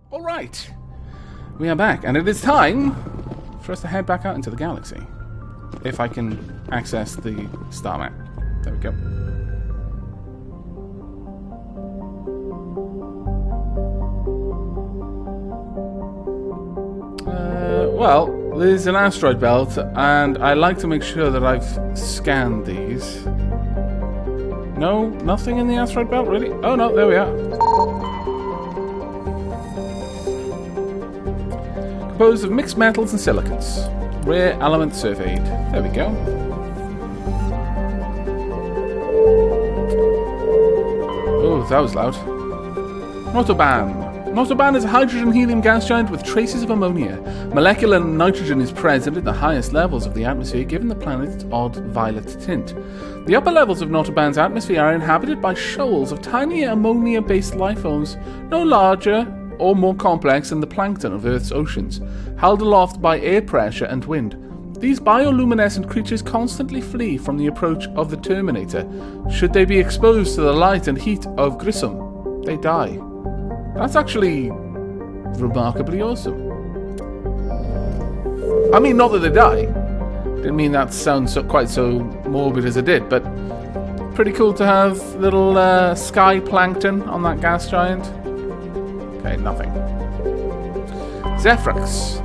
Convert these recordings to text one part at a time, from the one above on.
Alright, we are back, and it is time for us to head back out into the galaxy. If I can access the star map. There we go. Well, there's an asteroid belt, and I like to make sure that I've scanned these. No, nothing in the asteroid belt, really? Oh no, there we are. Composed of mixed metals and silicates. Rare element surveyed. There we go. Oh, that was loud. Notoban. Notoban is a hydrogen-helium gas giant with traces of ammonia. Molecular nitrogen is present at the highest levels of the atmosphere, given the planet's odd violet tint. The upper levels of Notoban's atmosphere are inhabited by shoals of tiny ammonia-based life forms, no larger or more complex than the plankton of Earth's oceans, held aloft by air pressure and wind. These bioluminescent creatures constantly flee from the approach of the Terminator. Should they be exposed to the light and heat of Grissom, they die. That's actually remarkably awesome. I mean, not that they die. Didn't mean that sounds quite so morbid as it did, but pretty cool to have little sky plankton on that gas giant. Okay, nothing. Zephrix.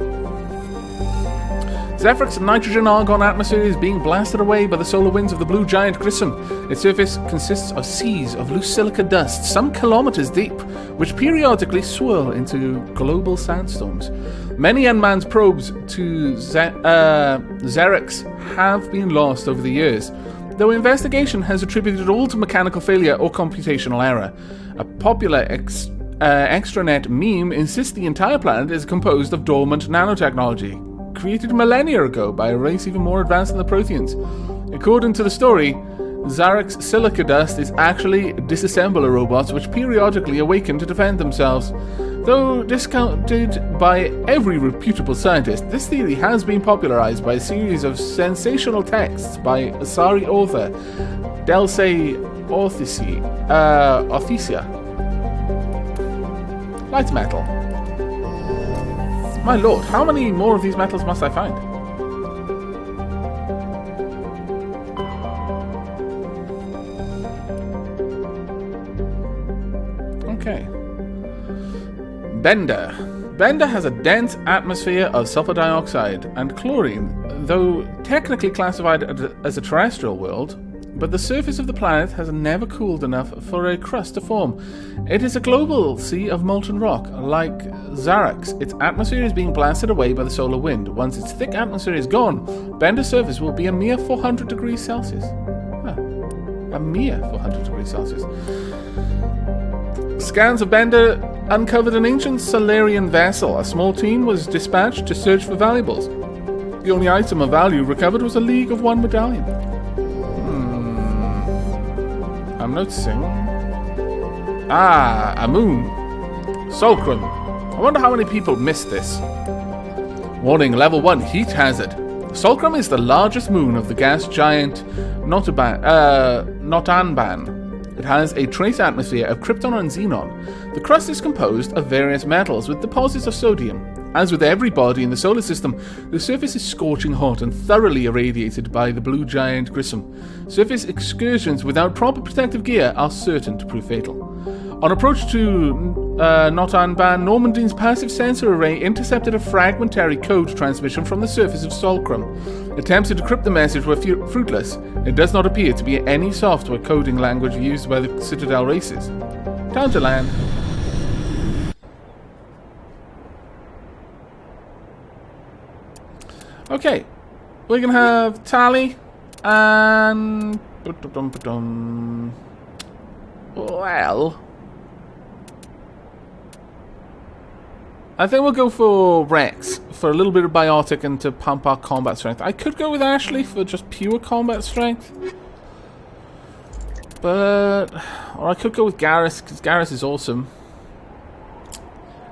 Zephyr's nitrogen-argon atmosphere is being blasted away by the solar winds of the blue giant Grissom. Its surface consists of seas of loose silica dust, some kilometers deep, which periodically swirl into global sandstorms. Many unmanned probes to Xerix have been lost over the years, though investigation has attributed all to mechanical failure or computational error. A popular extranet meme insists the entire planet is composed of dormant nanotechnology, created millennia ago by a race even more advanced than the Protheans. According to the story, Xerix's silica dust is actually disassembler robots which periodically awaken to defend themselves. Though discounted by every reputable scientist, this theory has been popularized by a series of sensational texts by Asari author Delsey Orthisia. Light metal. My lord, how many more of these metals must I find? Okay. Bender. Bender has a dense atmosphere of sulfur dioxide and chlorine, though technically classified as a terrestrial world, but the surface of the planet has never cooled enough for a crust to form. It is a global sea of molten rock. Like Xerix, its atmosphere is being blasted away by the solar wind. Once its thick atmosphere is gone, Bender's surface will be a mere 400 degrees Celsius. A mere 400 degrees Celsius. Scans of Bender uncovered an ancient Solarian vessel. A small team was dispatched to search for valuables. The only item of value recovered was a League of One medallion. I'm noticing. A moon. Solcrum. I wonder how many people missed this. Warning, level 1, heat hazard. Solcrum is the largest moon of the gas giant Notanban. It has a trace atmosphere of krypton and xenon. The crust is composed of various metals with deposits of sodium. As with every body in the solar system, the surface is scorching hot and thoroughly irradiated by the blue giant Grissom. Surface excursions without proper protective gear are certain to prove fatal. On approach to Notanban, Normandy's passive sensor array intercepted a fragmentary code transmission from the surface of Solcrum. Attempts to decrypt the message were fruitless. It does not appear to be any software coding language used by the Citadel races. Time to land. Okay, we're gonna have Tali and well, I think we'll go for Rex for a little bit of biotic and to pump our combat strength. I could go with Ashley for just pure combat strength, or I could go with Garrus because Garrus is awesome.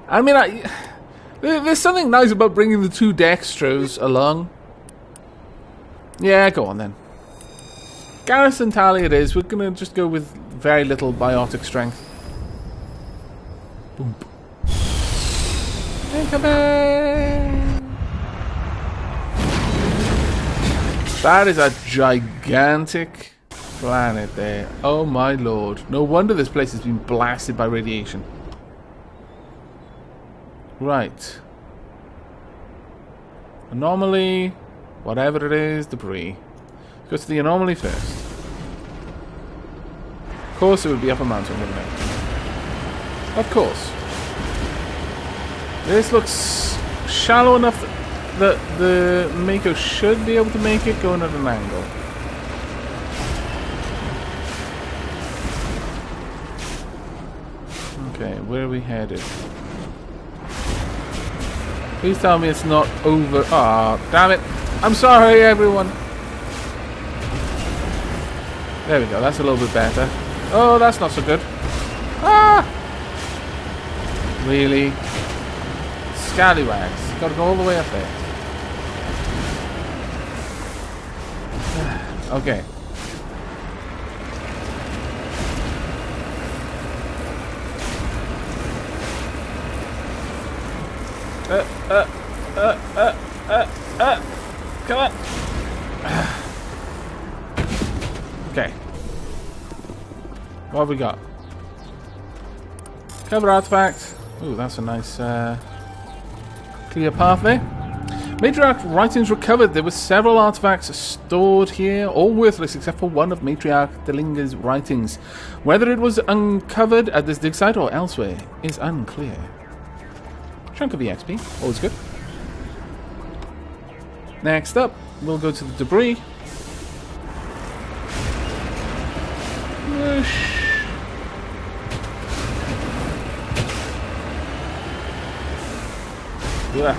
I mean, there's something nice about bringing the two Dextros along. Yeah, go on then. Garrus and Tali it is. We're going to just go with very little biotic strength. Boom. That is a gigantic planet there. Oh my lord. No wonder this place has been blasted by radiation. Right. Anomaly. Whatever it is, debris. Go to the anomaly first. Of course it would be up a mountain, wouldn't it? Of course. This looks shallow enough that the Mako should be able to make it going at an angle. Okay, where are we headed? Please tell me it's not over. Ah, oh, damn it. I'm sorry, everyone. There we go. That's a little bit better. Oh, that's not so good. Ah! Really? Scallywags. Gotta go all the way up there. Okay. Come on. Okay. What have we got? Cover artifact. Ooh, that's a nice clear path there. Matriarch writings recovered. There were several artifacts stored here, all worthless except for one of Matriarch Delinga's writings. Whether it was uncovered at this dig site or elsewhere is unclear. Chunk of EXP, always good. Next up, we'll go to the debris. Whoosh. Yeah.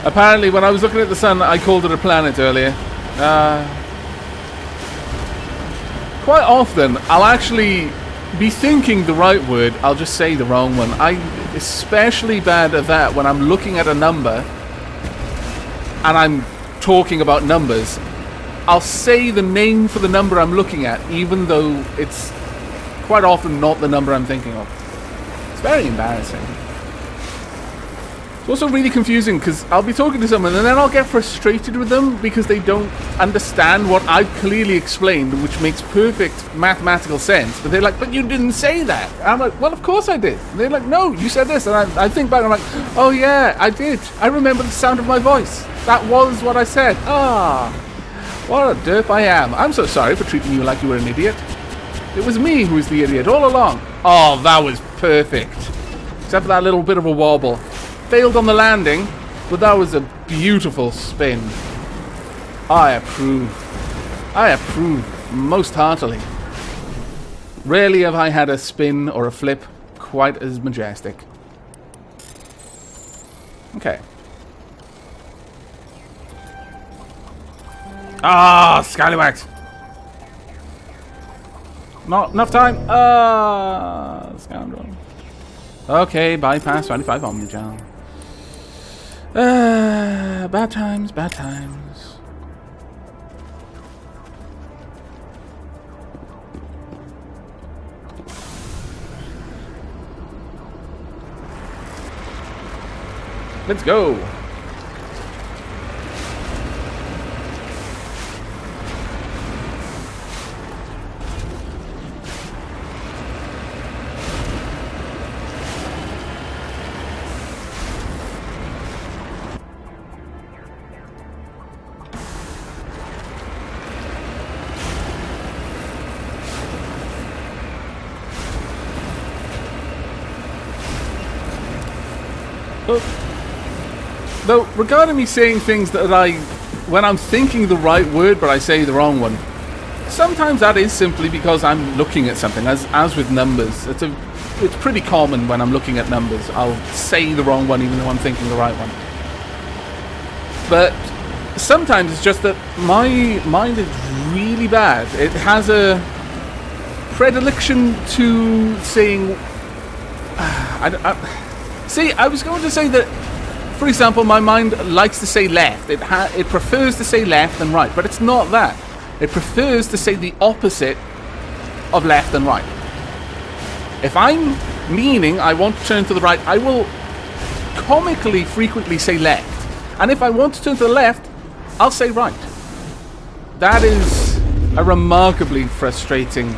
Apparently, when I was looking at the sun, I called it a planet earlier. Quite often, I'll actually be thinking the right word, I'll just say the wrong one. I'm especially bad at that when I'm looking at a number and I'm talking about numbers. I'll say the name for the number I'm looking at, even though it's quite often not the number I'm thinking of. It's very embarrassing. It's also really confusing because I'll be talking to someone and then I'll get frustrated with them because they don't understand what I've clearly explained, which makes perfect mathematical sense. But they're like, but you didn't say that. And I'm like, well, of course I did. And they're like, no, you said this. And I think back and I'm like, oh yeah, I did. I remember the sound of my voice. That was what I said. Ah, what a derp I am. I'm so sorry for treating you like you were an idiot. It was me who was the idiot all along. Oh, that was perfect. Except for that little bit of a wobble. Failed on the landing, but that was a beautiful spin. I approve. I approve most heartily. Rarely have I had a spin or a flip quite as majestic. Okay. Ah, scallywags. Not enough time. Ah, scoundrel. Okay, bypass 25 Omnigel. Bad times, bad times. Let's go. Though, regarding me saying things that when I'm thinking the right word but I say the wrong one, sometimes that is simply because I'm looking at something, as with numbers. It's pretty common when I'm looking at numbers. I'll say the wrong one even though I'm thinking the right one. But sometimes it's just that my mind is really bad. It has a predilection to saying... See, I was going to say that, for example, my mind likes to say left. It prefers to say left than right, but it's not that. It prefers to say the opposite of left and right. If I'm meaning I want to turn to the right, I will comically frequently say left. And if I want to turn to the left, I'll say right. That is a remarkably frustrating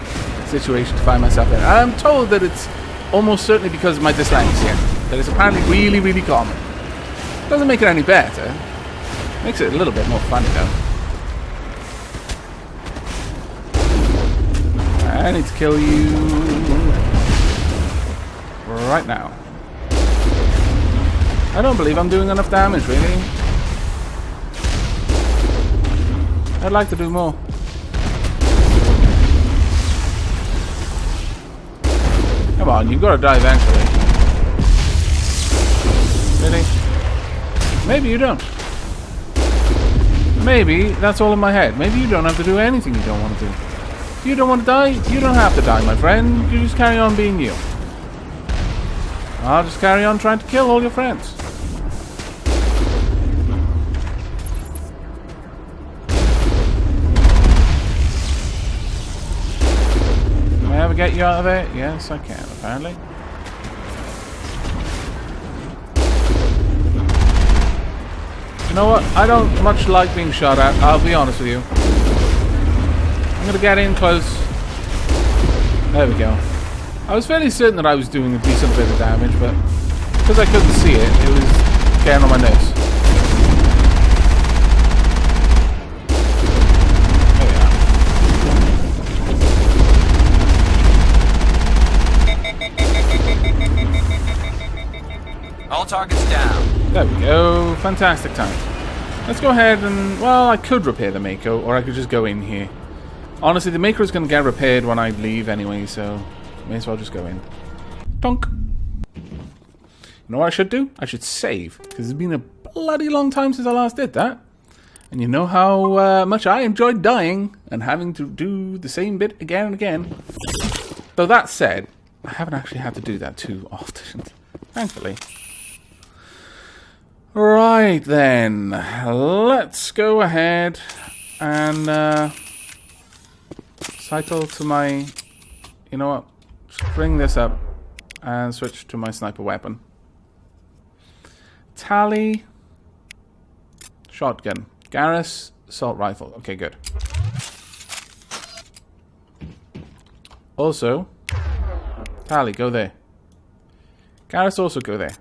situation to find myself in. And I'm told that it's almost certainly because of my dyslexia. That it's apparently really, really common. Doesn't make it any better. Makes it a little bit more funny though. I need to kill you right now. I don't believe I'm doing enough damage, really. I'd like to do more. Come on, you've got to die eventually. Really? Maybe you don't. Maybe that's all in my head. Maybe you don't have to do anything you don't want to do. If you don't want to die, you don't have to die, my friend. You just carry on being you. I'll just carry on trying to kill all your friends. Can I ever get you out of there? Yes, I can, apparently. You know what? I don't much like being shot at, I'll be honest with you. I'm gonna get in close. There we go. I was fairly certain that I was doing a decent bit of damage, but because I couldn't see it, it was getting on my nerves. There we are. All targets down. There we go. Fantastic time. Let's go ahead and... Well, I could repair the Mako, or I could just go in here. Honestly, the Maker is going to get repaired when I leave anyway, so may as well just go in. Tonk. You know what I should do? I should save, because it's been a bloody long time since I last did that. And you know how much I enjoyed dying and having to do the same bit again and again. Though that said, I haven't actually had to do that too often, thankfully. Right then, let's go ahead and cycle to my, you know what, just bring this up and switch to my sniper weapon. Tali, shotgun. Garrus, assault rifle. Okay, good. Also, Tali, go there. Garrus, also go there.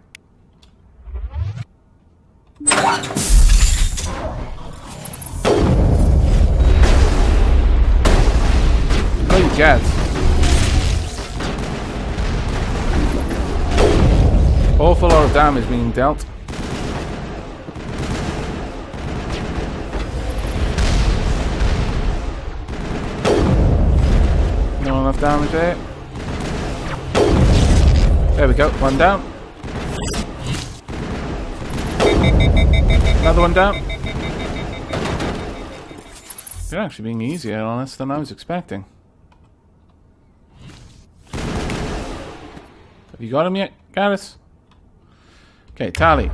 Oh, Geth. Awful lot of damage being dealt. Not enough damage there. There we go, one down. Another one down. You're actually being easier on us than I was expecting. Have you got him yet, Garrus? Okay, Tali,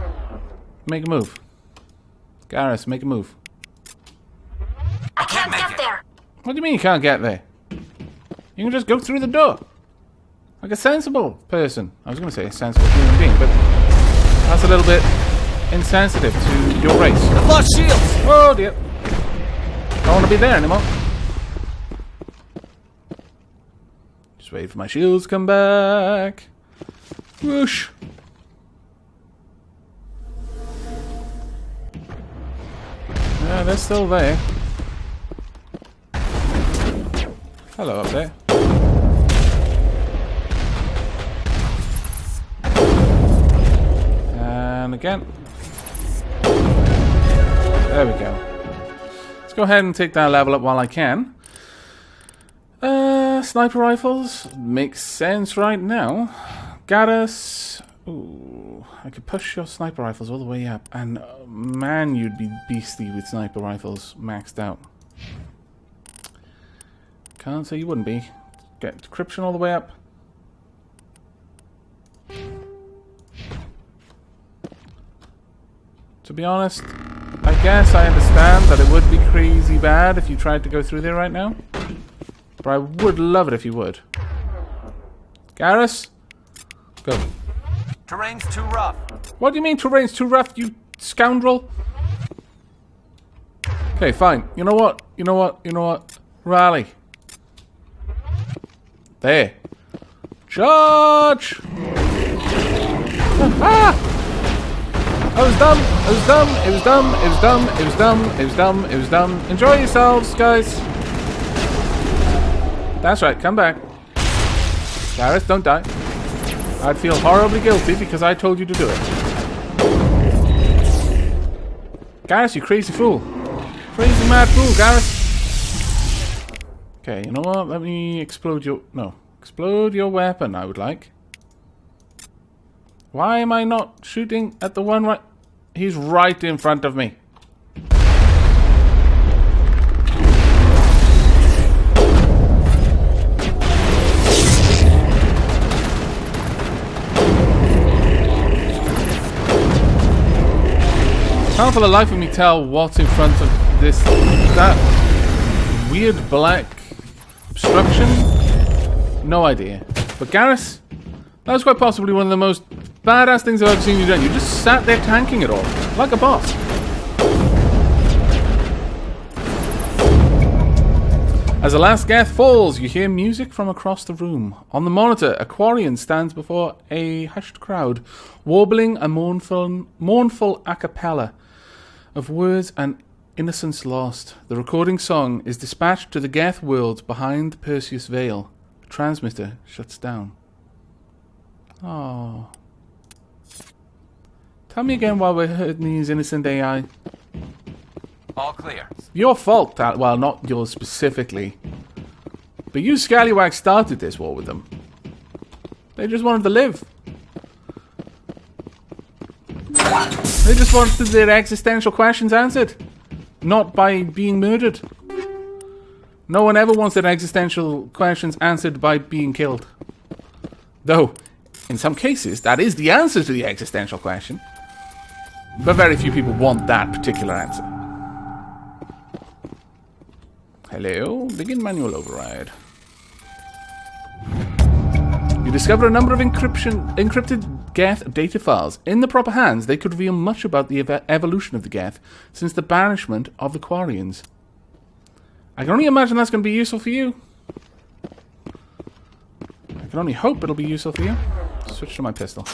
make a move. Garrus, make a move. I can't get there. What do you mean you can't get there? You can just go through the door. Like a sensible person. I was going to say a sensible human being, but that's a little bit insensitive to your race. I've lost shields! Oh dear. Don't want to be there anymore. Just wait for my shields to come back. Whoosh. Yeah, they're still there. Hello up there. And again. There we go. Let's go ahead and take that level up while I can. Sniper rifles makes sense right now. Garrus. Ooh, I could push your sniper rifles all the way up, and man, you'd be beastly with sniper rifles maxed out. Can't say you wouldn't be. Get decryption all the way up. To be honest, I Yes, I understand that it would be crazy bad if you tried to go through there right now. But I would love it if you would. Garrus? Go. Terrain's too rough. What do you mean terrain's too rough, you scoundrel? Okay, fine. You know what? You know what? You know what? Rally. There. Charge! Ah! I was dumb. I was dumb. It was dumb. It was dumb. It was dumb. It was dumb. It was dumb. Enjoy yourselves, guys. That's right. Come back. Garrus, don't die. I'd feel horribly guilty because I told you to do it. Garrus, you crazy fool. Crazy mad fool, Garrus. Okay, you know what? Let me explode your... No. Explode your weapon, I would like. Why am I not shooting at the one right... He's right in front of me. Can't for the life of me tell what's in front of this... That weird black obstruction? No idea. But Garrus, that was quite possibly one of the most badass things I've ever seen you done. You just sat there tanking it all, like a boss. As the last Geth falls, you hear music from across the room. On the monitor, a Quarian stands before a hushed crowd, warbling a mournful a cappella of words and innocence lost. The recording song is dispatched to the Geth world behind the Perseus Veil. The transmitter shuts down. Oh. Tell me again why we're hurting these innocent AI. All clear. Your fault, well, not yours specifically. But you scallywags started this war with them. They just wanted to live. They just wanted their existential questions answered. Not by being murdered. No one ever wants their existential questions answered by being killed. Though, in some cases, that is the answer to the existential question. But very few people want that particular answer. Hello, begin manual override. You discover a number of encrypted Geth data files. In the proper hands, they could reveal much about the evolution of the Geth since the banishment of the Quarians. I can only imagine that's going to be useful for you. I can only hope it'll be useful for you. Switch to my pistol.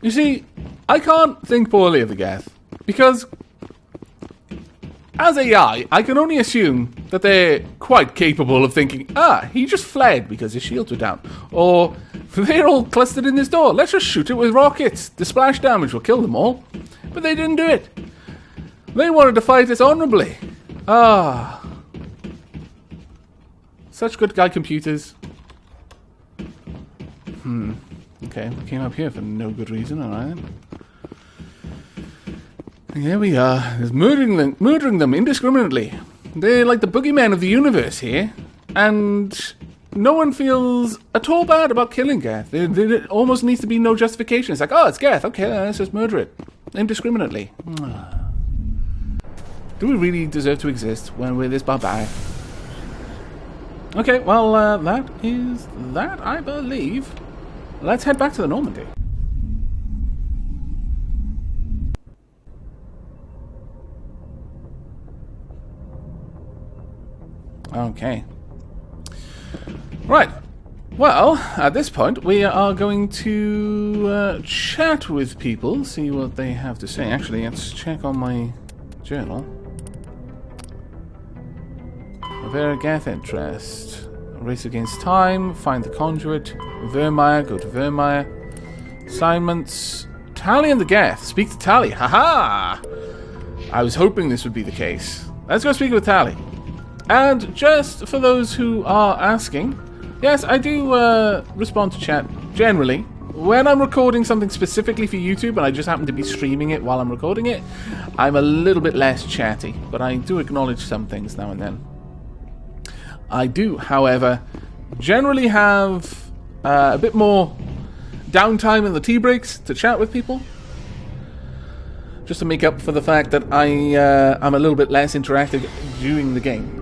You see, I can't think poorly of the Geth, because as AI, I can only assume that they're quite capable of thinking, he just fled because his shields were down. Or, they're all clustered in this door, let's just shoot it with rockets. The splash damage will kill them all. But they didn't do it. They wanted to fight us honorably. Such good guy computers. Okay, we came up here for no good reason, alright. Here we are, just murdering them indiscriminately. They're like the boogeyman of the universe here, and no one feels at all bad about killing Geth. There almost needs to be no justification. It's like, it's Geth, okay, let's just murder it. Indiscriminately. Do we really deserve to exist when we're this barbaric? Okay, well, that is that, I believe. Let's head back to the Normandy. Okay. Right. Well, at this point, we are going to chat with people, see what they have to say. Actually, let's check on my journal. Vera Geth interest. Race against time. Find the conduit. Vermeer. Go to Vermeer. Assignments. Tali and the Geth. Speak to Tali. Haha! I was hoping this would be the case. Let's go speak with Tali. And just for those who are asking, yes, I do respond to chat generally. When I'm recording something specifically for YouTube and I just happen to be streaming it while I'm recording it, I'm a little bit less chatty, but I do acknowledge some things now and then. I do, however, generally have a bit more downtime in the tea breaks to chat with people. Just to make up for the fact that I'm a little bit less interactive during the game.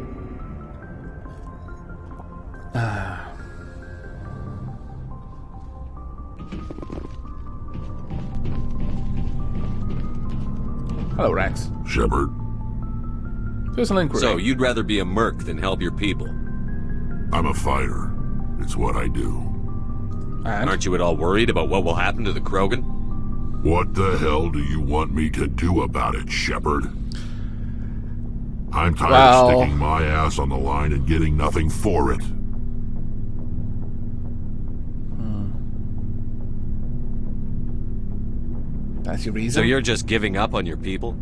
Hello, Rex. Shepard. Personal inquiry. So, you'd rather be a merc than help your people? I'm a fighter. It's what I do. And? Aren't you at all worried about what will happen to the Krogan? What the hell do you want me to do about it, Shepard? I'm tired of sticking my ass on the line and getting nothing for it. That's your reason? So you're just giving up on your people?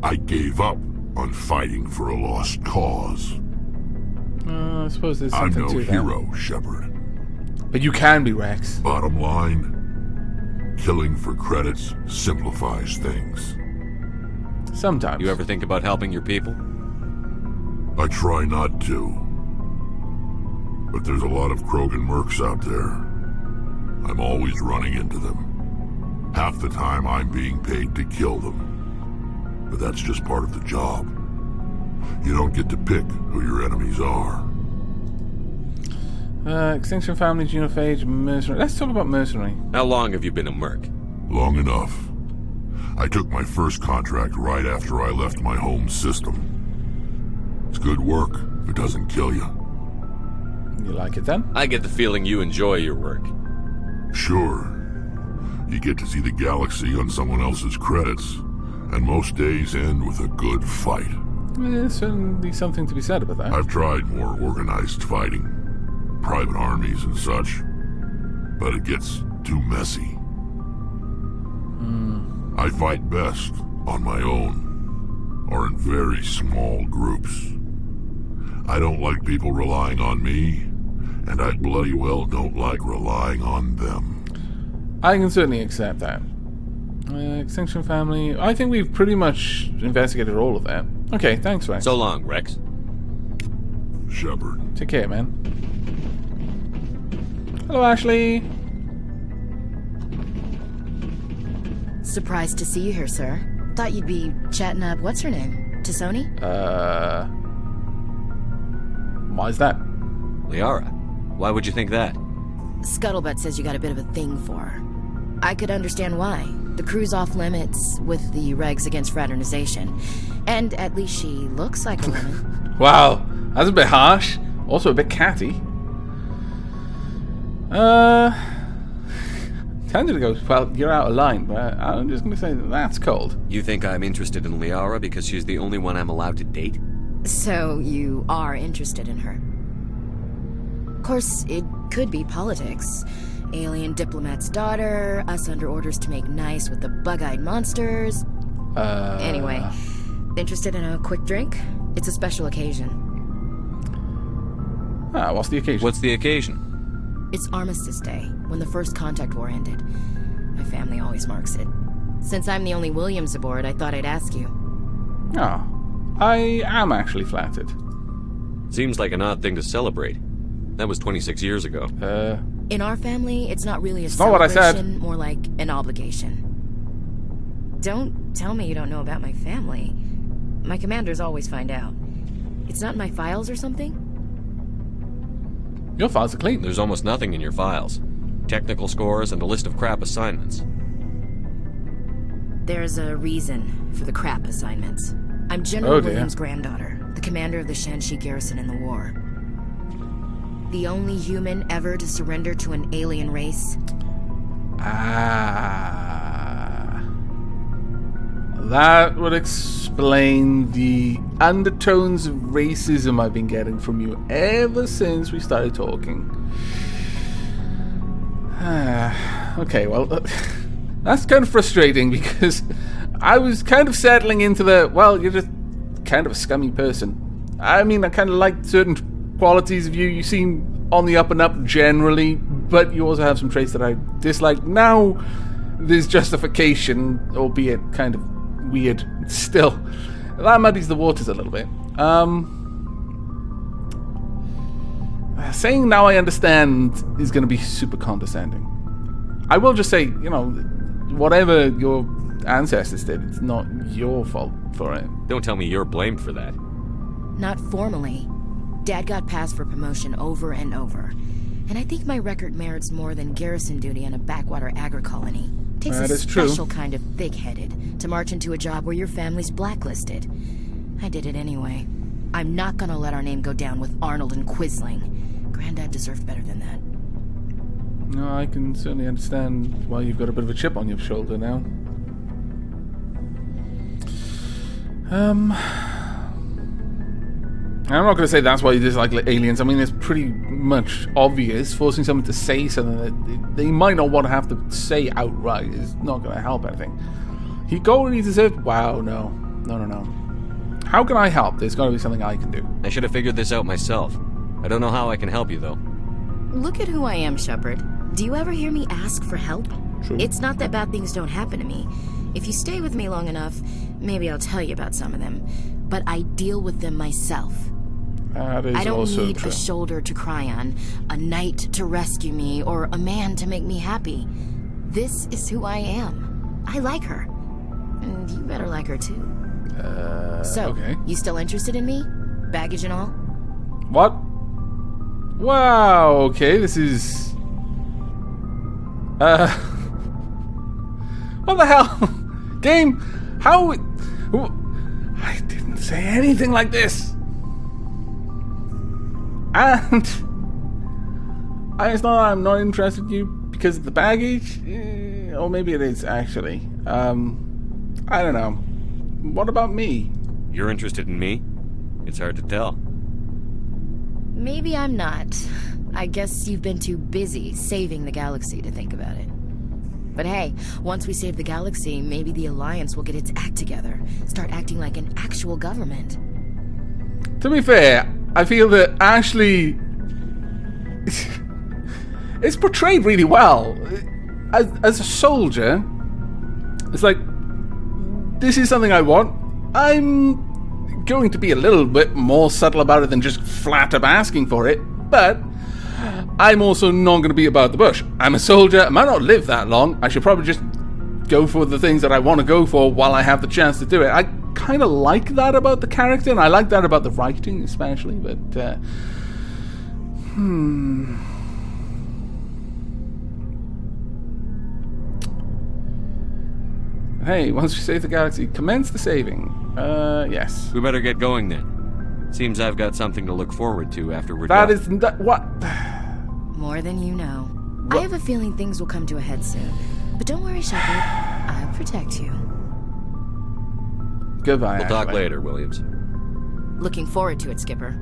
I gave up on fighting for a lost cause. I suppose there's I'm something no to that. hero, Shepard. But you can be, Rex. Bottom line, killing for credits simplifies things. Sometimes. You ever think about helping your people? I try not to. But there's a lot of Krogan mercs out there. I'm always running into them. Half the time I'm being paid to kill them. But that's just part of the job. You don't get to pick who your enemies are. Extinction Family, Genophage, Mercenary. Let's talk about Mercenary. How long have you been a merc? Long enough. I took my first contract right after I left my home system. It's good work if it doesn't kill you. You like it then? I get the feeling you enjoy your work. Sure. You get to see the galaxy on someone else's credits, and most days end with a good fight. There's certainly something to be said about that. I've tried more organized fighting, private armies and such, but it gets too messy. I fight best on my own, or in very small groups. I don't like people relying on me, and I bloody well don't like relying on them. I can certainly accept that. Extinction Family. I think we've pretty much investigated all of that. Okay, thanks, Rex. So long, Rex. Shepard. Take care, man. Hello, Ashley. Surprised to see you here, sir. Thought you'd be chatting up what's-her-name? Tassoni? Why's that? Liara. Why would you think that? Scuttlebutt says you got a bit of a thing for her. I could understand why. The crew's off limits with the regs against fraternization. And at least she looks like a woman. Wow, that's a bit harsh. Also a bit catty. Tended to go, well, you're out of line, but I'm just going to say that's cold. You think I'm interested in Liara because she's the only one I'm allowed to date? So you are interested in her. Of course, it could be politics. Alien diplomat's daughter, us under orders to make nice with the bug-eyed monsters. Anyway, interested in a quick drink? It's a special occasion. What's the occasion? What's the occasion? It's Armistice Day, when the first contact war ended. My family always marks it. Since I'm the only Williams aboard, I thought I'd ask you. Oh, I am actually flattered. Seems like an odd thing to celebrate. That was 26 years ago. In our family, it's not really a not what I celebration, said. more like an obligation. Don't tell me you don't know about my family. My commanders always find out. It's not in my files or something? Your files are clean. There's almost nothing in your files. Technical scores and a list of crap assignments. There's a reason for the crap assignments. I'm General Oh, dear. Williams' granddaughter, the commander of the Shanxi garrison in the war. The only human ever to surrender to an alien race. That would explain the undertones of racism I've been getting from you ever since we started talking. Okay, well, that's kind of frustrating because I was kind of settling into well, you're just kind of a scummy person. I mean, I kind of like certain qualities of you. You seem on the up and up generally, but you also have some traits that I dislike. Now, there's justification, albeit kind of weird. Still, that muddies the waters a little bit. saying now I understand is going to be super condescending. I will just say, whatever your ancestors did, it's not your fault for it. Don't tell me you're blamed for that. Not formally. Dad got passed for promotion over and over. And I think my record merits more than garrison duty on a backwater agri-colony. Takes That a is true. special kind of thick-headed to march into a job where your family's blacklisted. I did it anyway. I'm not gonna let our name go down with Arnold and Quisling. Granddad deserved better than that. No, I can certainly understand why you've got a bit of a chip on your shoulder now. I'm not going to say that's why you dislike aliens. I mean, it's pretty much obvious. Forcing someone to say something that they might not want to have to say outright is not going to help anything. He got what he deserved. Wow, no. How can I help? There's got to be something I can do. I should have figured this out myself. I don't know how I can help you, though. Look at who I am, Shepard. Do you ever hear me ask for help? True. It's not that bad things don't happen to me. If you stay with me long enough, maybe I'll tell you about some of them. But I deal with them myself. That is I don't also need true. a shoulder to cry on, a knight to rescue me, or a man to make me happy. This is who I am. I like her. And you better like her too. So, okay. you still interested in me? Baggage and all? What? Wow, okay, this is... What the hell? Game, how... I didn't say anything like this. And... it's not that I'm not interested in you because of the baggage. Or maybe it is, actually. I don't know. What about me? You're interested in me? It's hard to tell. Maybe I'm not. I guess you've been too busy saving the galaxy to think about it. But hey, once we save the galaxy, maybe the Alliance will get its act together. Start acting like an actual government. To be fair, I feel that Ashley... it's portrayed really well. As a soldier, it's like, this is something I want. I'm going to be a little bit more subtle about it than just flat up asking for it, but I'm also not going to be about the bush. I'm a soldier. I might not live that long. I should probably just go for the things that I want to go for while I have the chance to do it. I kind of like that about the character, and I like that about the writing especially, but Hey, once we save the galaxy, commence the saving. Yes. We better get going then. Seems I've got something to look forward to after we're That done. is... what? More than you know. I have a feeling things will come to a head soon. But don't worry, Shepard. I'll protect you. Goodbye, We'll talk Ashley. later, Williams. Looking forward to it, Skipper.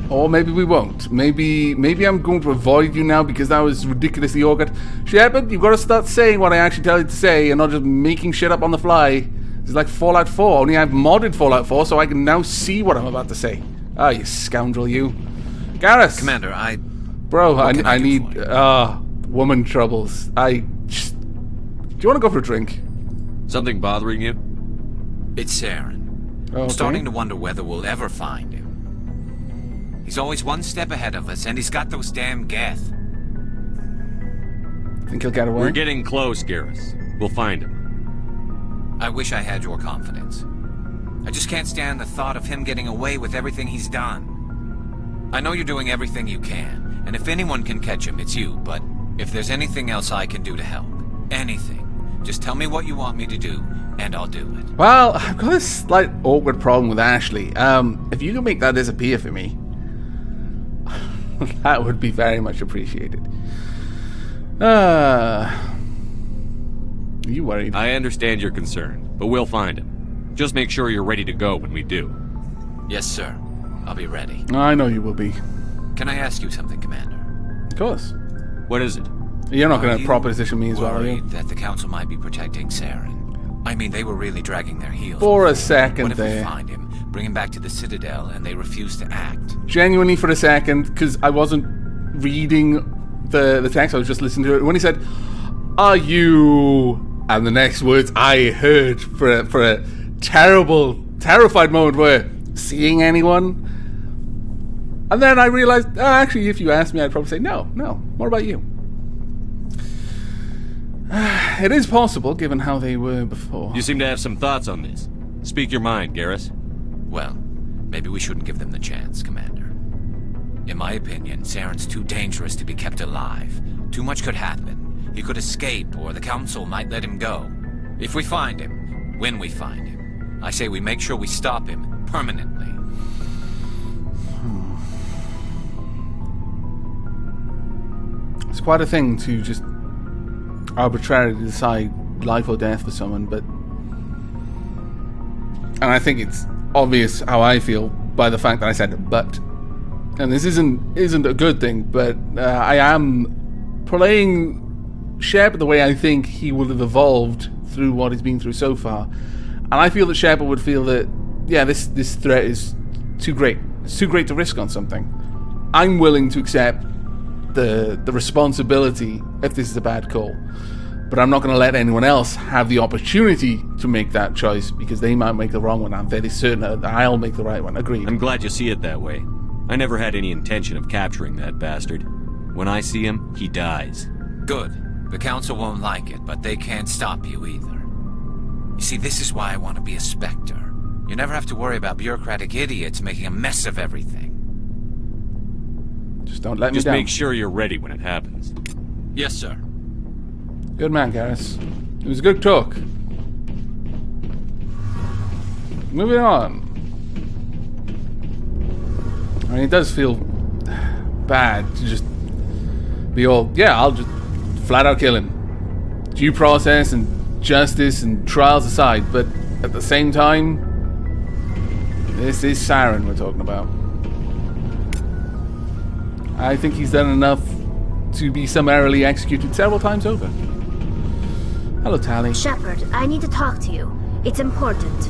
Or maybe we won't. Maybe I'm going to avoid you now because that was ridiculously awkward. Shepard, you've got to start saying what I actually tell you to say and not just making shit up on the fly. It's like Fallout 4, only I've modded Fallout 4 so I can now see what I'm about to say. Ah, you scoundrel, you. Garrus! Commander, Bro, What can I I do need... for you? woman troubles. Do you want to go for a drink? Something bothering you? It's Saren. Okay. I'm starting to wonder whether we'll ever find him. He's always one step ahead of us, and he's got those damn Geth. Think he'll get away? We're getting close, Garrus. We'll find him. I wish I had your confidence. I just can't stand the thought of him getting away with everything he's done. I know you're doing everything you can, and if anyone can catch him, it's you, but if there's anything else I can do to help, anything, just tell me what you want me to do, and I'll do it. Well, I've got a slight awkward problem with Ashley. If you can make that disappear for me, that would be very much appreciated. Are you worried? I understand your concern, but we'll find him. Just make sure you're ready to go when we do. Yes, sir. I'll be ready. I know you will be. Can I ask you something, Commander? Of course. What is it? You're not going Are to you proposition me as well, are you? worried that the Council might be protecting Saren? I mean, they were really dragging their heels. For a What second if we there. find him, bring him back to the Citadel, and they refuse to act? Genuinely for a second, because I wasn't reading the text, I was just listening to it. When he said, "Are you..." and the next words I heard for a terrified moment were, "Seeing anyone?" And then I realized, actually, if you asked me, I'd probably say, no. What about you? It is possible, given how they were before. You seem to have some thoughts on this. Speak your mind, Garrus. Well, maybe we shouldn't give them the chance, Commander. In my opinion, Saren's too dangerous to be kept alive. Too much could happen. He could escape, or the Council might let him go. If we find him, when we find him, I say we make sure we stop him permanently. It's quite a thing to just arbitrarily decide life or death for someone, but... And I think it's obvious how I feel by the fact that I said but. And this isn't a good thing, but I am playing Shepard the way I think he would have evolved through what he's been through so far. And I feel that Shepard would feel that, yeah, this threat is too great. It's too great to risk on something. I'm willing to accept the responsibility if this is a bad call. But I'm not going to let anyone else have the opportunity to make that choice, because they might make the wrong one. I'm very certain that I'll make the right one. Agreed. I'm glad you see it that way. I never had any intention of capturing that bastard. When I see him, he dies. Good. The Council won't like it, but they can't stop you either. You see, this is why I want to be a Spectre. You never have to worry about bureaucratic idiots making a mess of everything. Just don't let me Just down. make sure you're ready when it happens. Yes, sir. Good man, Garrus. It was a good talk. Moving on. I mean, it does feel bad to just be all, yeah, I'll just flat out kill him. Due process and justice and trials aside, but at the same time, this is Saren we're talking about. I think he's done enough to be summarily executed several times over. Hello, Tali. Shepard, I need to talk to you. It's important.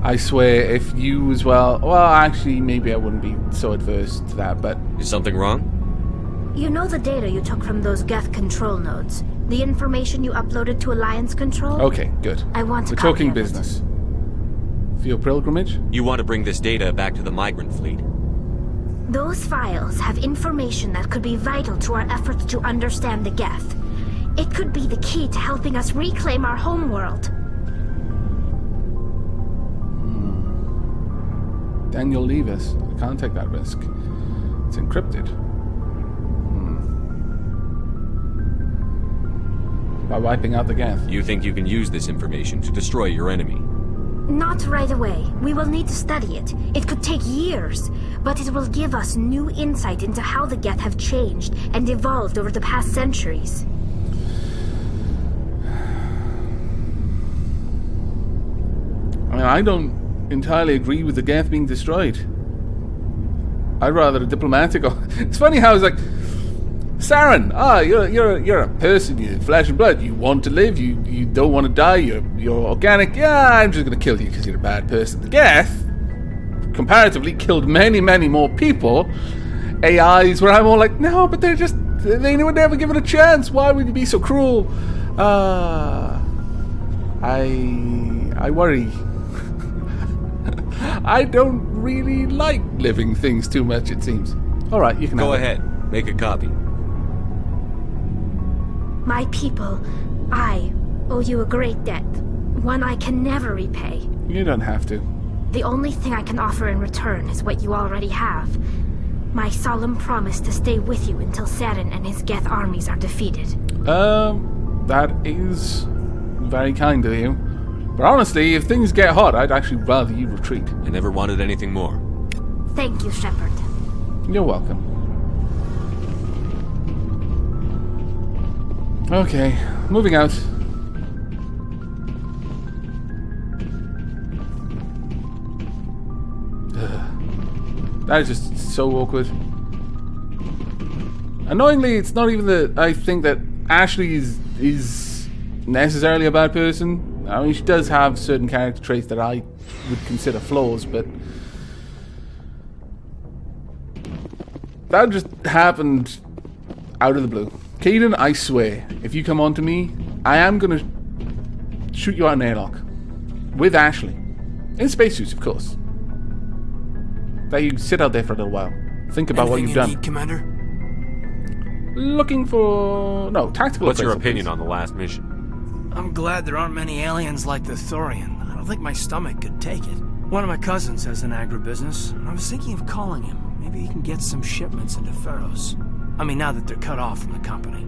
I swear, if you as well... Well, actually, maybe I wouldn't be so adverse to that, but... Is something wrong? You know the data you took from those Geth control nodes? The information you uploaded to Alliance Control? Okay, good. I want to We're copy talking of it. business. For your pilgrimage? You want to bring this data back to the migrant fleet? Those files have information that could be vital to our efforts to understand the Geth. It could be the key to helping us reclaim our homeworld. Then you'll leave us. I can't take that risk. It's encrypted. By wiping out the Geth. You think you can use this information to destroy your enemy? Not right away. We will need to study it. It could take years, but it will give us new insight into how the Geth have changed and evolved over the past centuries. I mean, I don't entirely agree with the Geth being destroyed. I'd rather a diplomatic... It's funny how it's like... Saren, you're a person, you're flesh and blood. You want to live, you don't want to die, you're organic. Yeah, I'm just going to kill you because you're a bad person. The Geth, comparatively, killed many, many more people. AIs where I'm all like, no, but they would never give it a chance. Why would you be so cruel? I worry. I don't really like living things too much, it seems. Alright, you can Go have it. ahead. Make a copy. My people, I owe you a great debt. One I can never repay. You don't have to. The only thing I can offer in return is what you already have. My solemn promise to stay with you until Saren and his Geth armies are defeated. That is very kind of you. But honestly, if things get hot, I'd actually rather you retreat. I never wanted anything more. Thank you, Shepard. You're welcome. Okay, moving out. That is just so awkward. Annoyingly, it's not even that I think that Ashley is necessarily a bad person. I mean, she does have certain character traits that I would consider flaws, but that just happened out of the blue. Caden, I swear, if you come on to me, I am gonna shoot you out an airlock. With Ashley. In spacesuits, of course. That you sit out there for a little while. think about what you've done. Need, Commander? Looking for... No, tactical What's your appraisal, opinion please. on the last mission? I'm glad there aren't many aliens like the Thorian. I don't think my stomach could take it. One of my cousins has an agribusiness, and I was thinking of calling him. Maybe he can get some shipments into Pharaohs. I mean, now that they're cut off from the company.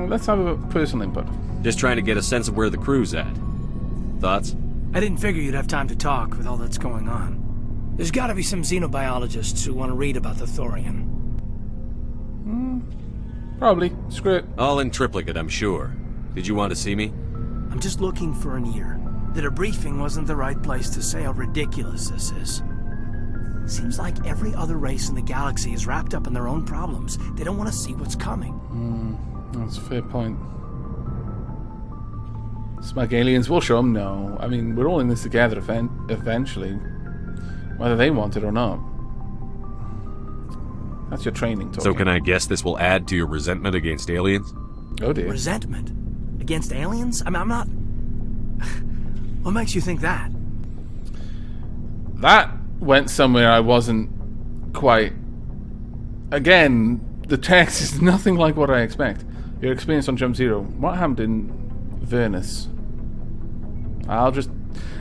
Let's have a personal input. Just trying to get a sense of where the crew's at. Thoughts? I didn't figure you'd have time to talk with all that's going on. There's gotta be some xenobiologists who want to read about the Thorian. Probably. Screw it. All in triplicate, I'm sure. Did you want to see me? I'm just looking for an ear. The debriefing wasn't the right place to say how ridiculous this is. Seems like every other race in the galaxy is wrapped up in their own problems. They don't want to see what's coming. That's a fair point. Smug aliens will show them no. I mean, we're all in this together eventually. Whether they want it or not. That's your training talking. So can I guess this will add to your resentment against aliens? Oh dear. Resentment? Against aliens? I mean, I'm not... What makes you think that? That went somewhere I wasn't quite... Again, the text is nothing like what I expect. Your experience on Jump Zero. What happened in Vernus? I'll just...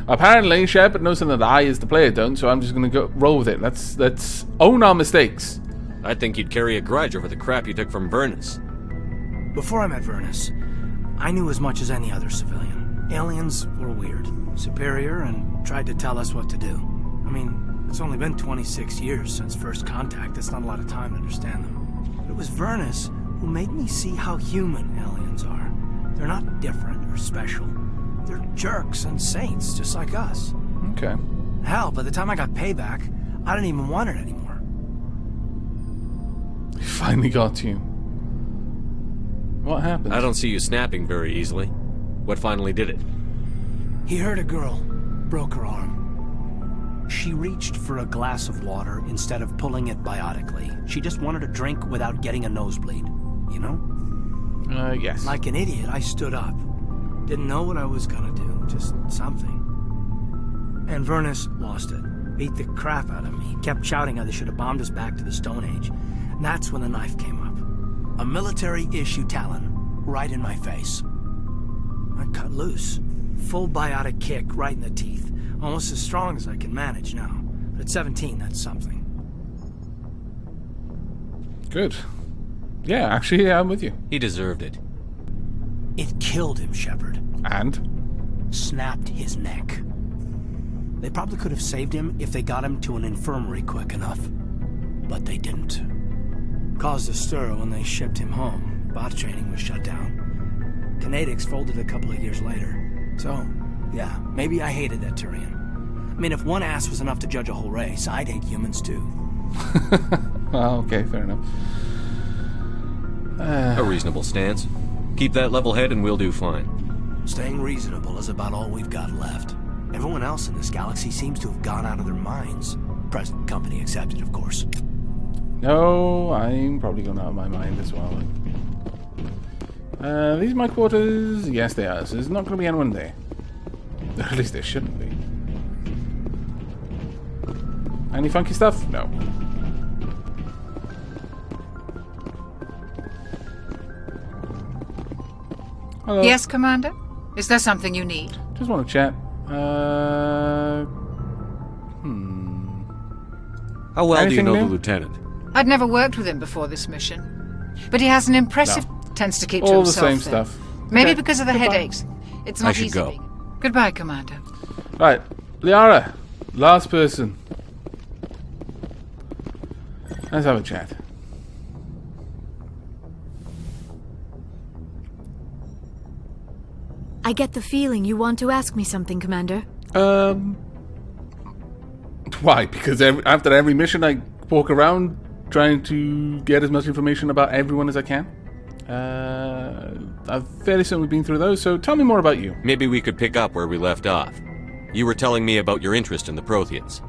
Apparently, Shepard knows something that I, as the player, don't, so I'm just going to go roll with it. Let's own our mistakes. I think you'd carry a grudge over the crap you took from Vernus. Before I met Vernus, I knew as much as any other civilian. Aliens were weird, superior, and tried to tell us what to do. I mean, it's only been 26 years since first contact. That's not a lot of time to understand them. But it was Vernus who made me see how human aliens are. They're not different or special. They're jerks and saints, just like us. Okay. Hell, by the time I got payback, I didn't even want it anymore. He finally got to you. What happened? I don't see you snapping very easily. What finally did it? He hurt a girl, broke her arm. She reached for a glass of water instead of pulling it biotically. She just wanted a drink without getting a nosebleed, you know? Yes. Like an idiot, I stood up. Didn't know what I was gonna do, just something. And Vernus lost it. Beat the crap out of me. Kept shouting how they should have bombed us back to the Stone Age. And that's when the knife came up. A military-issue talon, right in my face. I cut loose. Full biotic kick right in the teeth. Almost as strong as I can manage now. But at 17, that's something. Good. Yeah, actually, I'm with you. He deserved it. It killed him, Shepard. And? Snapped his neck. They probably could have saved him if they got him to an infirmary quick enough. But they didn't. Caused a stir when they shipped him home. Bot training was shut down. Kinetics folded a couple of years later. So, yeah, maybe I hated that Turian. I mean, if one ass was enough to judge a whole race, I'd hate humans too. Well, okay, fair enough. A reasonable stance. Keep that level head and we'll do fine. Staying reasonable is about all we've got left. Everyone else in this galaxy seems to have gone out of their minds. Present company accepted, of course. No, I'm probably going out of my mind as well. These are my quarters? Yes, they are. So there's not going to be anyone there. At least there shouldn't be. Any funky stuff? No. Hello. Yes, Commander? Is there something you need? Just want to chat. How well do you Anything know the new? lieutenant? I'd never worked with him before this mission. But he has an impressive... Tends to keep to All the himself. same though. stuff. Maybe Okay, because of the goodbye. headaches. It's I not should easy go. being... Goodbye, Commander. Right. Liara. Last person. Let's have a chat. I get the feeling you want to ask me something, Commander. Why? Because after every mission I walk around trying to get as much information about everyone as I can. I've fairly certainly been through those, so tell me more about you. Maybe we could pick up where we left off. You were telling me about your interest in the Protheans.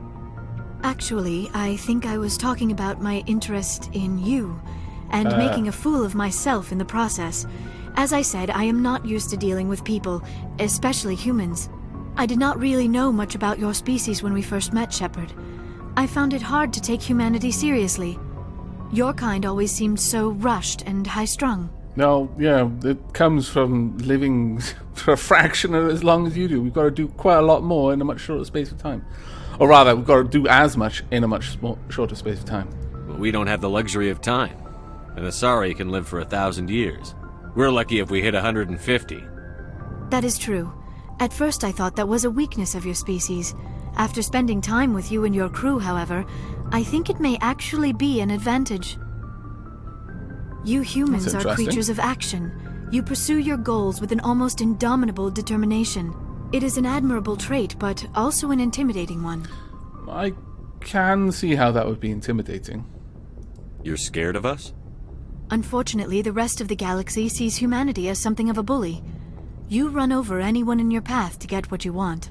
Actually, I think I was talking about my interest in you, and making a fool of myself in the process. As I said, I am not used to dealing with people, especially humans. I did not really know much about your species when we first met, Shepard. I found it hard to take humanity seriously. Your kind always seemed so rushed and high-strung. No, yeah, it comes from living for a fraction of as long as you do. We've got to do quite a lot more in a much shorter space of time. Or rather, we've got to do as much in a much shorter space of time. Well, we don't have the luxury of time. An Asari can live for 1,000 years. We're lucky if we hit 150. That is true. At first I thought that was a weakness of your species. After spending time with you and your crew, however, I think it may actually be an advantage. You humans are creatures of action. You pursue your goals with an almost indomitable determination. It is an admirable trait, but also an intimidating one. I can see how that would be intimidating. You're scared of us? Unfortunately, the rest of the galaxy sees humanity as something of a bully. You run over anyone in your path to get what you want.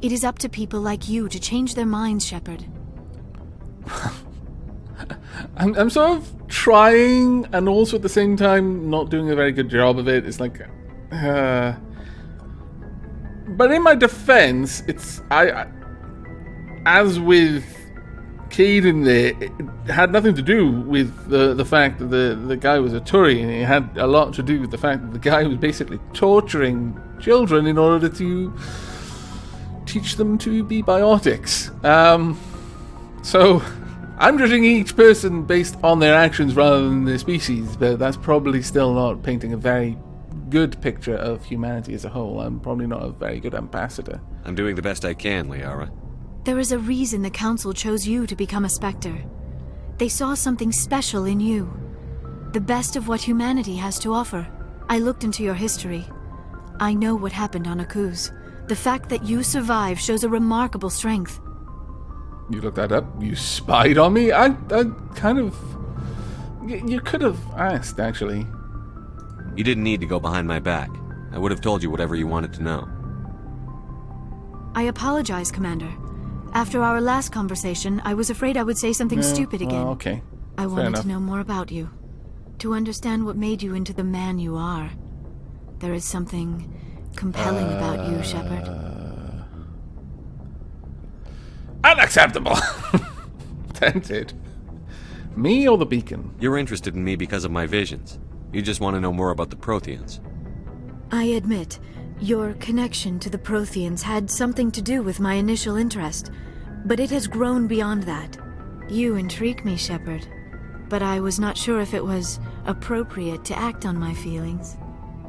It is up to people like you to change their minds, Shepard. I'm sort of trying, and also at the same time not doing a very good job of it. It's like, but in my defense, it's I as with Caden there, it had nothing to do with the fact that the guy was a Turi, and it had a lot to do with the fact that the guy was basically torturing children in order to teach them to be biotics. So I'm judging each person based on their actions rather than their species, but that's probably still not painting a very good picture of humanity as a whole. I'm probably not a very good ambassador. I'm doing the best I can, Liara. There is a reason the Council chose you to become a Spectre. They saw something special in you. The best of what humanity has to offer. I looked into your history. I know what happened on Akuz. The fact that you survived shows a remarkable strength. You looked that up? You spied on me? I kind of... You could have asked, actually. You didn't need to go behind my back. I would have told you whatever you wanted to know. I apologize, Commander. After our last conversation, I was afraid I would say something stupid again. Okay. I wanted to know more about you. To understand what made you into the man you are. There is something compelling about you, Shepard. Unacceptable! Tempted. Me or the beacon? You're interested in me because of my visions. You just want to know more about the Protheans. I admit, your connection to the Protheans had something to do with my initial interest, but it has grown beyond that. You intrigue me, Shepard, but I was not sure if it was appropriate to act on my feelings.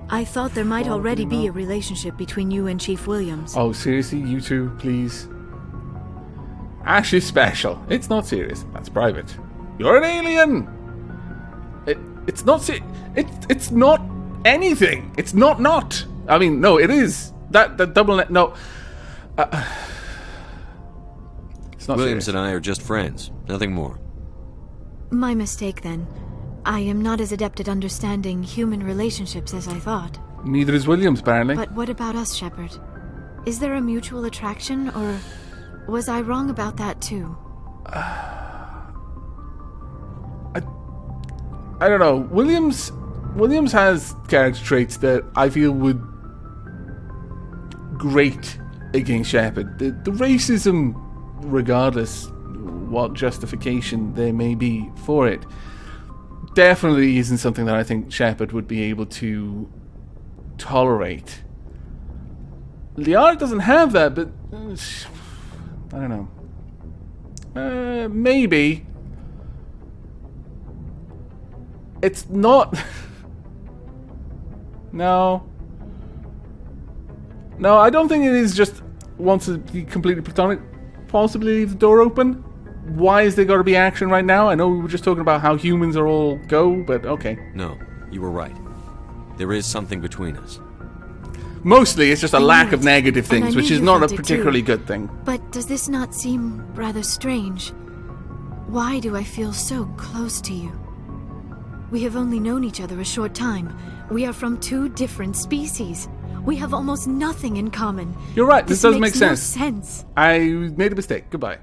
I thought there might already be a relationship between you and Chief Williams. Oh, seriously? You two, please? Ash is special. It's not serious. That's private. You're an alien! It's not it's not anything. It's not. I mean, no, it is. That double net... No. It's not Williams serious. and I are just friends. Nothing more. My mistake, then. I am not as adept at understanding human relationships as I thought. Neither is Williams, apparently. But what about us, Shepard? Is there a mutual attraction, or was I wrong about that too? I don't know. Williams has character traits that I feel would grate against Shepard. The racism, regardless what justification there may be for it, definitely isn't something that I think Shepard would be able to tolerate. Liara doesn't have that, but I don't know. Maybe. It's not... No, I don't think it is just wants to be completely platonic. Possibly leave the door open. Why is there got to be action right now? I know we were just talking about how humans are all go, but okay. No, you were right. There is something between us. Mostly it's just a lack of negative things, which is not a particularly good thing. But does this not seem rather strange? Why do I feel so close to you? We have only known each other a short time. We are from two different species. We have almost nothing in common. You're right, this does make makes no sense. sense. I made a mistake. Goodbye.